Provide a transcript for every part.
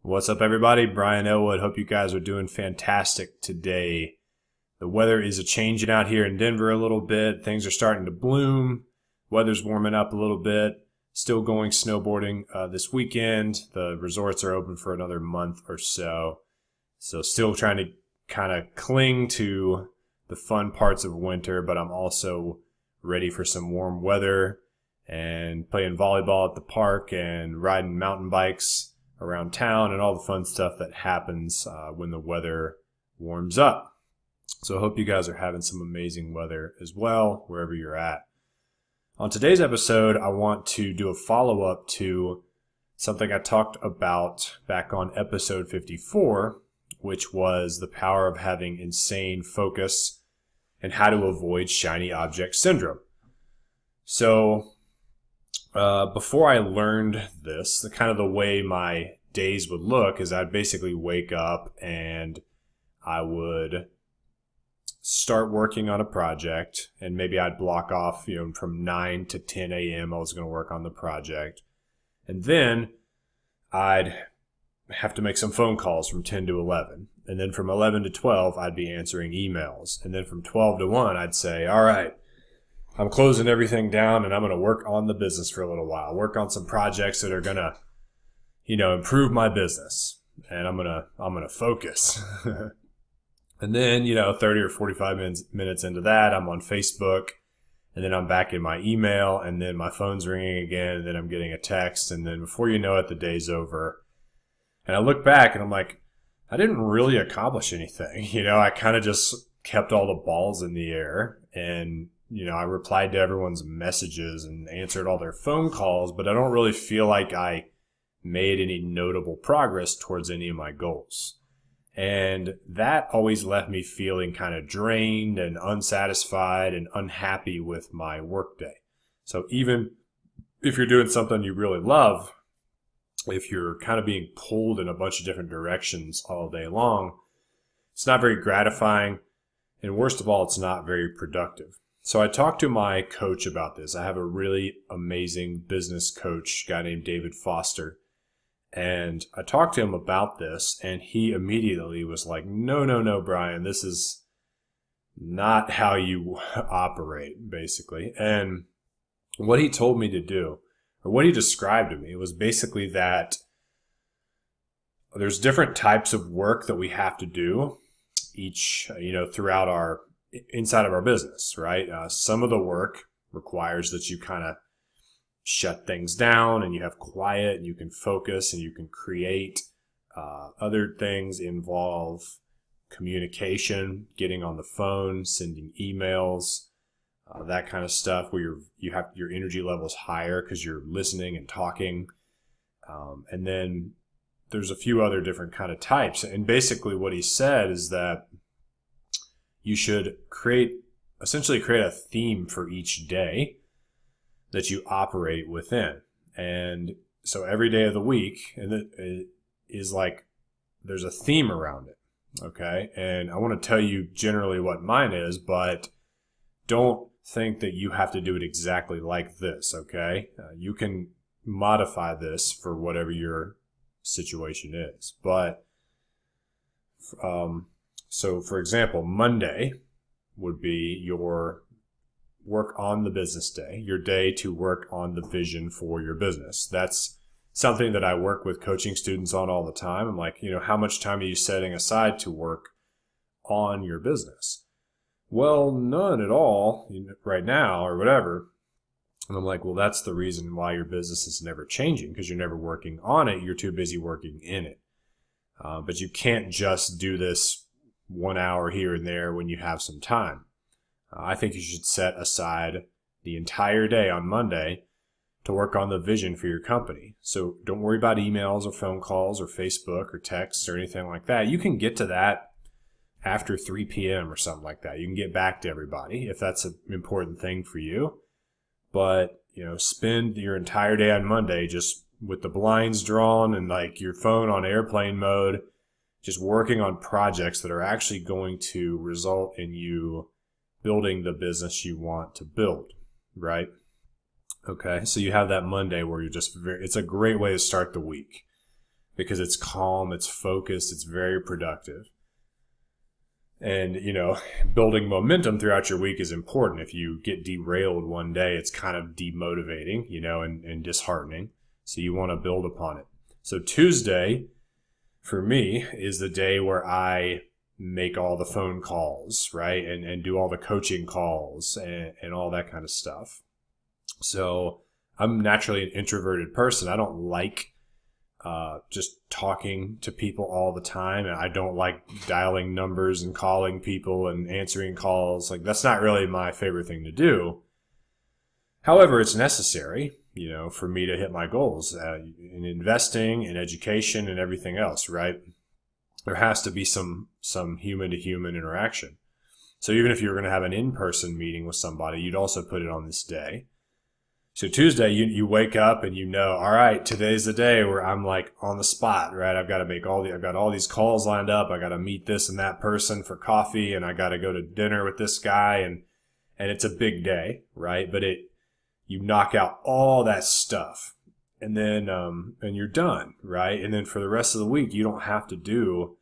What's up, everybody? Brian Elwood. Hope you guys are doing fantastic today. The weather is changing out here in Denver a little bit. Things are starting to bloom. Weather's warming up a little bit. Still going snowboarding this weekend. The resorts are open for another month or so. So still trying to kind of cling to the fun parts of winter, but I'm also ready for some warm weather and playing volleyball at the park and riding mountain bikes around town and all the fun stuff that happens when the weather warms up. So I hope you guys are having some amazing weather as well, wherever you're at. On today's episode, I want to do a follow-up to something I talked about back on episode 54, which was the power of having insane focus and how to avoid shiny object syndrome. So before I learned this, the way my days would look is I'd basically wake up and I would start working on a project, and maybe I'd block off, from 9 to 10 a.m. I was going to work on the project. And then I'd have to make some phone calls from 10 to 11. And then from 11 to 12, I'd be answering emails. And then from 12 to 1, I'd say, all right, I'm closing everything down and I'm going to work on the business for a little while. Work on some projects that are going to, improve my business. And I'm going to focus. And then, 30 or 45 minutes into that, I'm on Facebook, and then I'm back in my email, and then my phone's ringing again, and then I'm getting a text, and then before you know it, the day's over. And I look back and I'm like, I didn't really accomplish anything. I kind of just kept all the balls in the air, and I replied to everyone's messages and answered all their phone calls, but I don't really feel like I made any notable progress towards any of my goals. And that always left me feeling kind of drained and unsatisfied and unhappy with my workday. So even if you're doing something you really love, if you're kind of being pulled in a bunch of different directions all day long, it's not very gratifying. And worst of all, it's not very productive. So I talked to my coach about this. I have a really amazing business coach, a guy named David Foster. And I talked to him about this, and he immediately was like, no, Brian, this is not how you operate, basically. And what he told me to do, or what he described to me, was basically that there's different types of work that we have to do each, throughout inside of our business, right? Some of the work requires that you kind of shut things down and you have quiet and you can focus and you can create. Other things involve communication, getting on the phone, sending emails, that kind of stuff where you have your energy levels higher because you're listening and talking. And then there's a few other different kind of types. And basically what he said is that you should essentially create a theme for each day that you operate within. And so every day of the week, and it is like there's a theme around it, okay? And I want to tell you generally what mine is, but don't think that you have to do it exactly like this, okay? You can modify this for whatever your situation is. But so for example, Monday would be your work on the business day, your day to work on the vision for your business. That's something that I work with coaching students on all the time. I'm like, how much time are you setting aside to work on your business? Well, none at all right now or whatever. And I'm like, well, that's the reason why your business is never changing, because you're never working on it. You're too busy working in it. But you can't just do this 1 hour here and there when you have some time. I think you should set aside the entire day on Monday to work on the vision for your company. So don't worry about emails or phone calls or Facebook or texts or anything like that. You can get to that after 3 p.m. or something like that. You can get back to everybody if that's an important thing for you. But, spend your entire day on Monday just with the blinds drawn and like your phone on airplane mode, just working on projects that are actually going to result in you building the business you want to build, right? Okay, so you have that Monday where you're it's a great way to start the week. because it's calm, it's focused, it's very productive. And, building momentum throughout your week is important. If you get derailed one day, it's kind of demotivating, and disheartening. So you want to build upon it. So Tuesday, for me, is the day where I make all the phone calls, right? And do all the coaching calls and all that kind of stuff. So I'm naturally an introverted person. I don't like just talking to people all the time. And I don't like dialing numbers and calling people and answering calls. Like, that's not really my favorite thing to do. Huhowever, it's necessary, for me to hit my goals in investing, in education, and everything else, right? There has to be some human to human interaction. So even if you were going to have an in-person meeting with somebody, you'd also put it on this day. So Tuesday, you wake up and all right, today's the day where I'm like on the spot, right? I've got all these calls lined up. I got to meet this and that person for coffee, and I got to go to dinner with this guy, and it's a big day, right? But you knock out all that stuff, and then and you're done, right? And then for the rest of the week, you don't have to do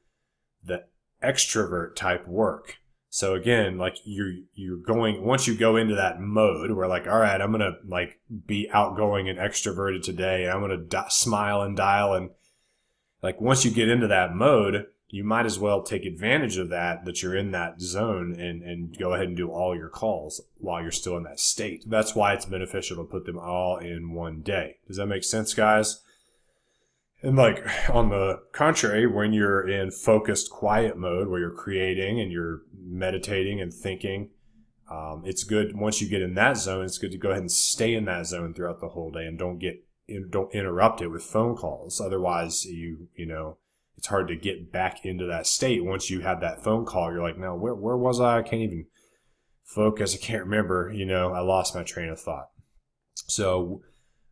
the extrovert type work. So again, like you're going, once you go into that mode where like, all right, I'm going to like be outgoing and extroverted today, and I'm going to smile and dial. And like, once you get into that mode, you might as well take advantage of that you're in that zone, and go ahead and do all your calls while you're still in that state. That's why it's beneficial to put them all in one day. Does that make sense, guys? And like, on the contrary, when you're in focused quiet mode where you're creating and you're meditating and thinking, it's good once you get in that zone, it's good to go ahead and stay in that zone throughout the whole day, and don't interrupt it with phone calls. Otherwise, it's hard to get back into that state. Once you have that phone call, you're like, no, where was I? I can't even focus. I can't remember, I lost my train of thought. So,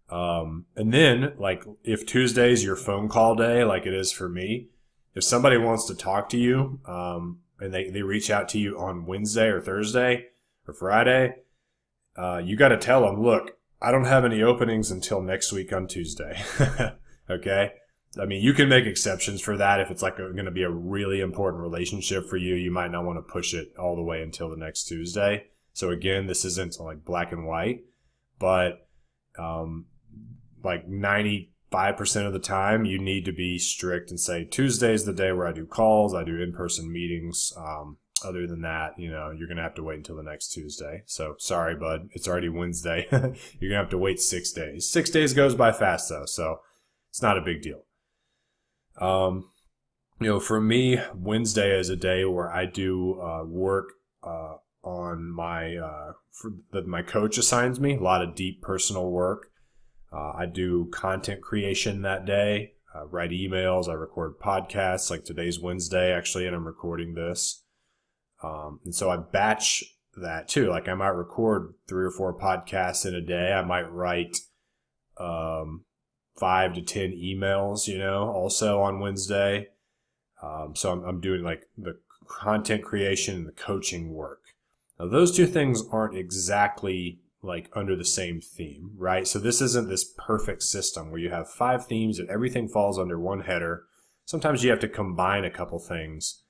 and then like, if Tuesday's your phone call day, like it is for me, if somebody wants to talk to you, and they reach out to you on Wednesday or Thursday or Friday, you got to tell them, look, I don't have any openings until next week on Tuesday. Okay. I mean, you can make exceptions for that. If it's like going to be a really important relationship for you, you might not want to push it all the way until the next Tuesday. So again, this isn't like black and white, but like 95% of the time, you need to be strict and say Tuesday is the day where I do calls, I do in-person meetings. Other than that, you're going to have to wait until the next Tuesday. So sorry, bud, it's already Wednesday. You're going to have to wait 6 days. 6 days goes by fast though, so it's not a big deal. For me, Wednesday is a day where I do work on that my coach assigns me, a lot of deep personal work. I do content creation that day, write emails, I record podcasts, like today's Wednesday actually, and I'm recording this. And so I batch that too. Like, I might record 3 or 4 podcasts in a day. I might write 5 to 10 emails, also on Wednesday. So I'm doing like the content creation and the coaching work. Now, those two things aren't exactly like under the same theme, right? So this isn't this perfect system where you have 5 themes and everything falls under one header. Sometimes you have to combine a couple things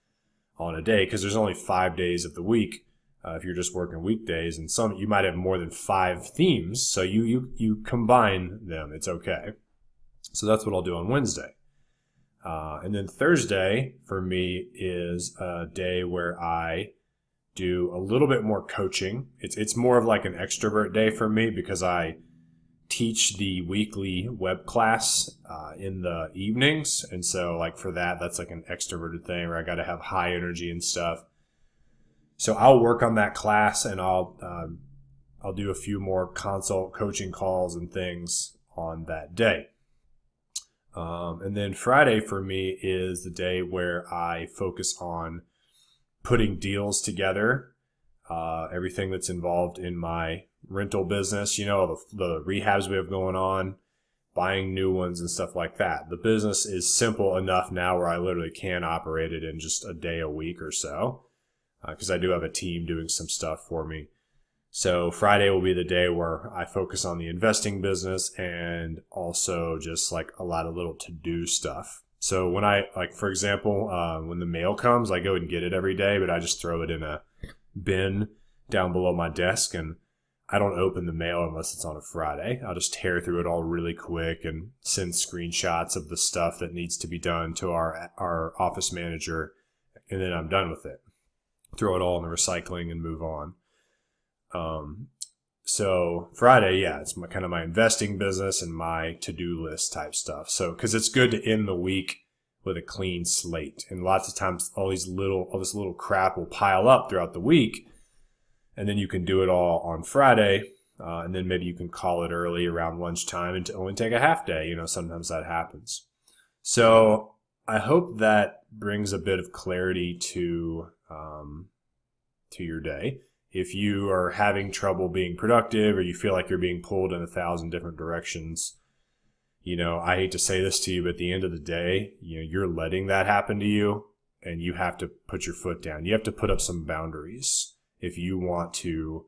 on a day because there's only 5 days of the week. If you're just working weekdays, and you might have more than 5 themes. So you combine them. It's okay. So that's what I'll do on Wednesday. And then Thursday for me is a day where I do a little bit more coaching. It's more of like an extrovert day for me because I teach the weekly web class in the evenings. And so like for that's like an extroverted thing where I got to have high energy and stuff. So I'll work on that class, and I'll do a few more consult coaching calls and things on that day. And then Friday for me is the day where I focus on putting deals together, everything that's involved in my rental business, the rehabs we have going on, buying new ones and stuff like that. The business is simple enough now where I literally can operate it in just a day a week or so, because I do have a team doing some stuff for me. So Friday will be the day where I focus on the investing business and also just like a lot of little to-do stuff. So when for example, when the mail comes, I go and get it every day, but I just throw it in a bin down below my desk, and I don't open the mail unless it's on a Friday. I'll just tear through it all really quick and send screenshots of the stuff that needs to be done to our office manager, and then I'm done with it. Throw it all in the recycling and move on. So Friday, yeah, it's kind of my investing business and my to-do list type stuff. So, cause it's good to end the week with a clean slate. And lots of times all this little crap will pile up throughout the week, and then you can do it all on Friday. And then maybe you can call it early around lunchtime and only take a half day. Sometimes that happens. So I hope that brings a bit of clarity to your day. If you are having trouble being productive, or you feel like you're being pulled in 1,000 different directions, I hate to say this to you, but at the end of the day, you're letting that happen to you, and you have to put your foot down. You have to put up some boundaries if you want to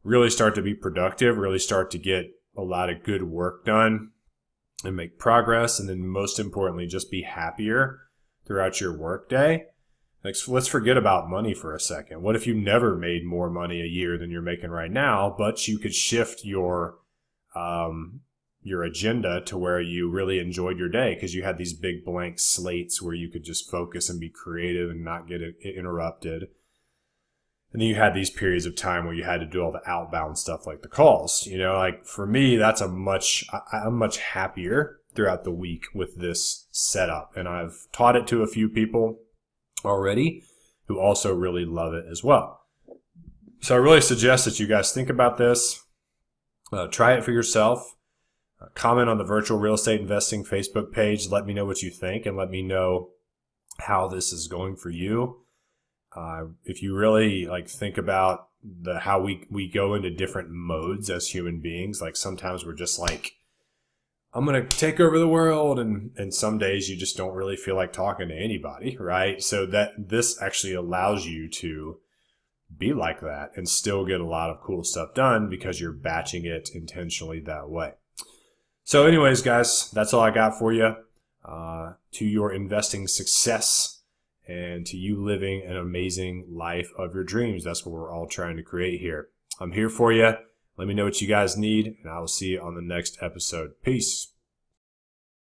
really start to be productive, really start to get a lot of good work done and make progress. And then most importantly, just be happier throughout your work day. Like, so let's forget about money for a second. What if you never made more money a year than you're making right now, but you could shift your agenda to where you really enjoyed your day because you had these big blank slates where you could just focus and be creative and not get interrupted. And then you had these periods of time where you had to do all the outbound stuff like the calls. Like for me, I'm much happier throughout the week with this setup. And I've taught it to a few people already who also really love it as well. So I really suggest that you guys think about this, try it for yourself, comment on the Virtual Real Estate Investing Facebook page. Let me know what you think and let me know how this is going for you. If you really think about how we go into different modes as human beings, like sometimes we're just like, I'm going to take over the world. And some days you just don't really feel like talking to anybody, right? So this actually allows you to be like that and still get a lot of cool stuff done because you're batching it intentionally that way. So anyways, guys, that's all I got for you. To your investing success and to you living an amazing life of your dreams. That's what we're all trying to create here. I'm here for you. Let me know what you guys need, and I will see you on the next episode. Peace.